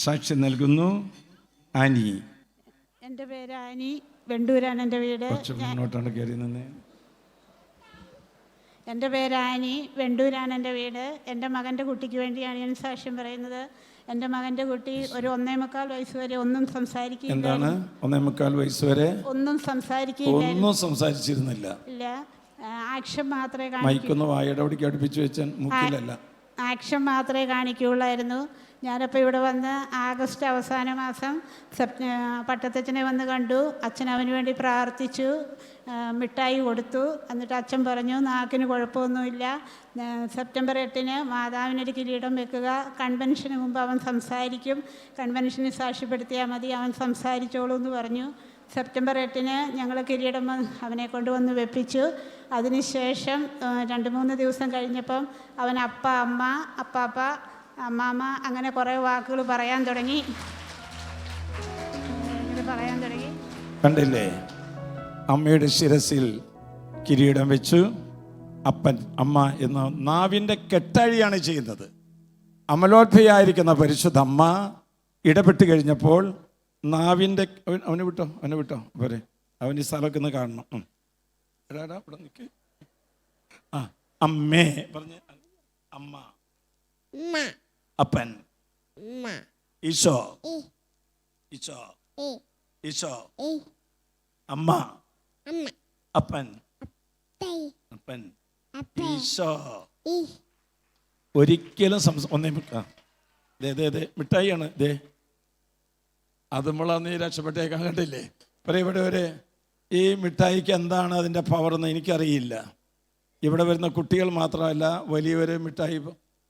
സാക്ഷ്യം നൽകുന്നു ആനി. എൻ്റെ പേര് ആനി, വെണ്ടൂരാണ് എൻ്റെ വീട്. മുന്നോട്ടാണ് കയറി നിന്ന്. എൻ്റെ പേര് ആനി, വെണ്ടൂരാണ് എൻ്റെ വീട്. എൻ്റെ മകൻ്റെ കുട്ടിക്ക് വേണ്ടിയാണ് ഞാൻ സാക്ഷ്യം പറയുന്നത്. എൻ്റെ മകൻ്റെ കുട്ടി ഒരു 1.25 വയസ്സ് വരെ ഒന്നും സംസാരിക്കില്ല. എന്താണ് 1.25 വയസ്സ് വരെ ഒന്നും സംസാരിച്ചിരുന്നില്ല? ഇല്ല. ആക്ഷൻ മാത്രമേ മൈക്കൊന്ന് വായുടെ അവിടേക്ക് അടുപ്പിച്ച് വെച്ചാൽ മൂക്കിലല്ല, ആക്ഷൻ മാത്രമേ കാണിക്കുകയുള്ളായിരുന്നു. ഞാനപ്പോൾ ഇവിടെ വന്ന് ആഗസ്റ്റ് അവസാന മാസം പട്ടത്തച്ഛനെ വന്ന് കണ്ടു. അച്ഛൻ അവന് വേണ്ടി പ്രാർത്ഥിച്ചു, മിഠായി കൊടുത്തു. എന്നിട്ട് അച്ഛൻ പറഞ്ഞു നാക്കിന് കുഴപ്പമൊന്നുമില്ല, സെപ്റ്റംബർ 8-ന് മാതാവിനൊരു കിരീടം വെക്കുക, കൺവെൻഷന് മുമ്പ് അവൻ സംസാരിക്കും, കൺവെൻഷന് സാക്ഷ്യപ്പെടുത്തിയാൽ മതി, അവൻ സംസാരിച്ചോളൂ എന്ന് പറഞ്ഞു. സെപ്റ്റംബർ 8-ന് ഞങ്ങൾ കിരീടം അവനെ കൊണ്ടുവന്ന് വെപ്പിച്ചു. അതിനുശേഷം 2-3 ദിവസം കഴിഞ്ഞപ്പം അവൻ അപ്പ, അമ്മ, അപ്പാപ്പ, അമ്മാമ്മ അങ്ങനെ കുറേ വാക്കുകൾ പറയാൻ തുടങ്ങി. കണ്ടില്ലേ, അമ്മയുടെ ശിരസിൽ കിരീടം വെച്ചു. അപ്പൻ, അമ്മ എന്ന നാവിൻ്റെ കെട്ടഴിയാണ് ചെയ്യുന്നത്. അമലോത്ഭയായിരിക്കുന്ന പരിശുദ്ധ അമ്മ ഇടപെട്ട് കഴിഞ്ഞപ്പോൾ നാവിൻ്റെ അവനെ വിട്ടോ പോരെ, അവൻ ഈ സ്ഥലമൊക്കെ ഒന്ന് കാണണം. ഇവിടെ നിൽക്ക്. അമ്മേ പറഞ്ഞ്, അമ്മ, അപ്പൻ, ഈശോ, ഈശോ, ഈശോ, അമ്മ, അപ്പൻ, അപ്പൻ, ഈശോ. ഒരിക്കലും മിഠായിയാണ് ദേ, അത് നമ്മളന്ന് രക്ഷപ്പെട്ടേക്കാൻ കണ്ടില്ലേ. ഇവിടെ ഈ മിഠായിക്ക് എന്താണ് അതിൻ്റെ പവർ എന്ന് എനിക്കറിയില്ല. ഇവിടെ വരുന്ന കുട്ടികൾ മാത്രമല്ല, വലിയവർ മിഠായി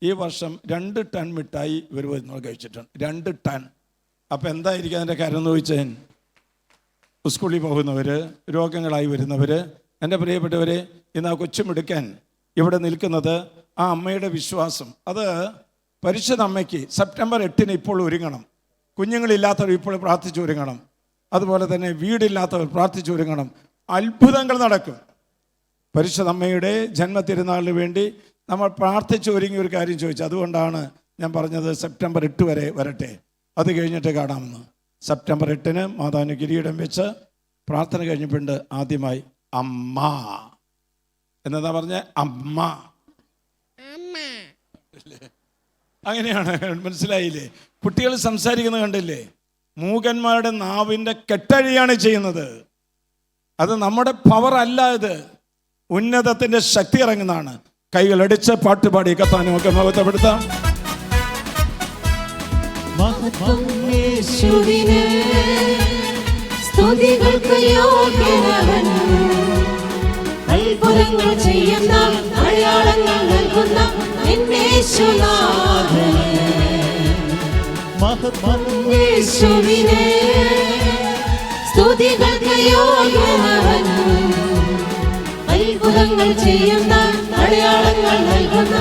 ഈ വർഷം 2 ടൺ മിഠായി ഇവർ വരുന്നവർ കഴിച്ചിട്ടുണ്ട്. 2 ടൺ. അപ്പോൾ എന്തായിരിക്കും അതിൻ്റെ കാര്യം എന്ന് ചോദിച്ചാൽ, സ്കൂളിൽ പോകുന്നവർ, രോഗങ്ങളായി വരുന്നവർ, എൻ്റെ പ്രിയപ്പെട്ടവർ, ഇന്ന് ആ കൊച്ചുമിടുക്കൻ ഇവിടെ നിൽക്കുന്നത് ആ അമ്മയുടെ വിശ്വാസം. അത് പരിശുദ്ധ അമ്മയ്ക്ക് സെപ്റ്റംബർ 8-ന് ഇപ്പോൾ ഒരുങ്ങണം. കുഞ്ഞുങ്ങളില്ലാത്തവർ ഇപ്പോൾ പ്രാർത്ഥിച്ചു ഒരുങ്ങണം. അതുപോലെ തന്നെ വീടില്ലാത്തവർ പ്രാർത്ഥിച്ചു ഒരുങ്ങണം. അത്ഭുതങ്ങൾ നടക്കും. പരിശുദ്ധ അമ്മയുടെ ജന്മതിരുനാളിന് വേണ്ടി നമ്മൾ പ്രാർത്ഥിച്ചു ഒരുങ്ങിയ ഒരു കാര്യം ചോദിച്ചു. അതുകൊണ്ടാണ് ഞാൻ പറഞ്ഞത് സെപ്റ്റംബർ 8 വരെ വരട്ടെ, അത് കഴിഞ്ഞിട്ട് കാണാമെന്ന്. സെപ്റ്റംബർ 8-ന് മാതാവിന് കിരീടം വെച്ച് പ്രാർത്ഥന കഴിഞ്ഞപ്പോണ്ട് ആദ്യമായി അമ്മ എന്നതാ പറഞ്ഞ അമ്മ. അങ്ങനെയാണ്, മനസ്സിലായില്ലേ? കുട്ടികൾ സംസാരിക്കുന്നത് കണ്ടില്ലേ? മൂകന്മാരുടെ നാവിൻ്റെ കെട്ടഴിയാണ് ചെയ്യുന്നത്. അത് നമ്മുടെ പവർ അല്ല, ഇത് ഉന്നതത്തിൻ്റെ ശക്തി ഇറങ്ങുന്നതാണ്. കൈകളടിച്ച് പാട്ടുപാടി കത്താനും ഒക്കെ മഹത്വപ്പെടുത്താം. സ്തുതികൾക്ക് യോഗ്യനവൻ, അത്ഭുതങ്ങൾ ചെയ്യുന്ന അടയാളങ്ങൾ നൽകുന്ന യേശുനാഥനെ. യേശുവിനെ സ്തുതികൾക്ക് യോഗ്യനവൻ, അത്ഭുതങ്ങൾ ചെയ്യുന്ന അടയാളങ്ങൾ നൽകുന്ന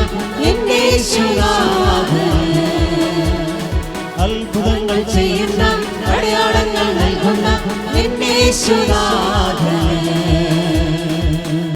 യേശുനാഥനെ. അത്ഭുതങ്ങൾ ചെയ്യുന്ന അടയാളങ്ങൾ നൽകുന്ന യേശുനാഥനെ.